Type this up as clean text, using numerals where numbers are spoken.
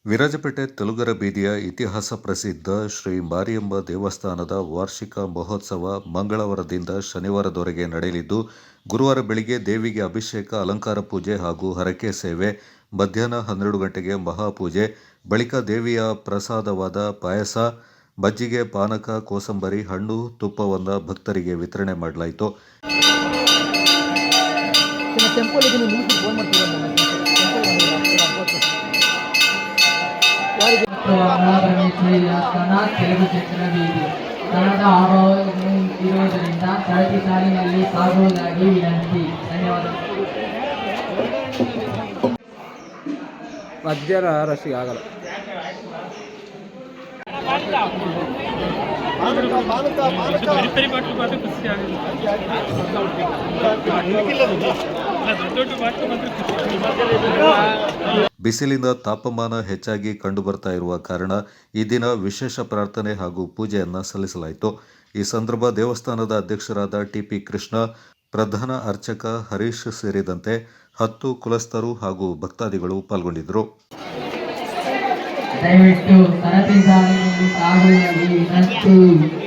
ವಿರಾಜಪೇಟೆ ತೆಲುಗರ ಬೀದಿಯ ಇತಿಹಾಸ ಪ್ರಸಿದ್ಧ ಶ್ರೀ ಮಾರಿಯಮ್ಮ ದೇವಸ್ಥಾನದ ವಾರ್ಷಿಕ ಮಹೋತ್ಸವ ಮಂಗಳವಾರದಿಂದ ಶನಿವಾರದವರೆಗೆ ನಡೆಯಲಿದ್ದು, ಗುರುವಾರ ಬೆಳಿಗ್ಗೆ ದೇವಿಗೆ ಅಭಿಷೇಕ, ಅಲಂಕಾರ ಪೂಜೆ ಹಾಗೂ ಹರಕೆ ಸೇವೆ, ಮಧ್ಯಾಹ್ನ 12 ಗಂಟೆಗೆ ಮಹಾಪೂಜೆ, ಬಳಿಕ ದೇವಿಯ ಪ್ರಸಾದವಾದ ಪಾಯಸ, ಮಜ್ಜಿಗೆ, ಪಾನಕ, ಕೋಸಂಬರಿ, ಹಣ್ಣು, ತುಪ್ಪವನ್ನು ಭಕ್ತರಿಗೆ ವಿತರಣೆ ಮಾಡಲಾಯಿತು. ತೆಲುಗು ಚಿತ್ರ ಬೀದಿ ಕನ್ನಡ ಇರುವುದರಿಂದ ಸರತಿ ಸಾಲಿನಲ್ಲಿ ಸಾಗುವುದಾಗಿ ವಿನಂತಿ. ಧನ್ಯವಾದಗಳು. ಮಧ್ಯರ ರಶಿಗೆ ಆಗಲ್ಲ. ಬಿಸಿಲಿನ ತಾಪಮಾನ ಹೆಚ್ಚಾಗಿ ಕಂಡುಬರ್ತಾ ಇರುವ ಕಾರಣ ಈ ದಿನ ವಿಶೇಷ ಪ್ರಾರ್ಥನೆ ಹಾಗೂ ಪೂಜೆಯನ್ನು ಸಲ್ಲಿಸಲಾಯಿತು. ಈ ಸಂದರ್ಭ ದೇವಸ್ಥಾನದ ಅಧ್ಯಕ್ಷರಾದ ಟಿ.ಪಿ. ಕೃಷ್ಣ, ಪ್ರಧಾನ ಅರ್ಚಕ ಹರೀಶ್ ಸೇರಿದಂತೆ 10 ಕುಲಸ್ಥರು ಹಾಗೂ ಭಕ್ತಾದಿಗಳು ಪಾಲ್ಗೊಂಡಿದ್ದರು. ದಯವಿಟ್ಟು ಸರತಿ ಸಾಲಿನಲ್ಲಿ ಸಾಗುವುದಾಗಿ ವಿನಂತಿ.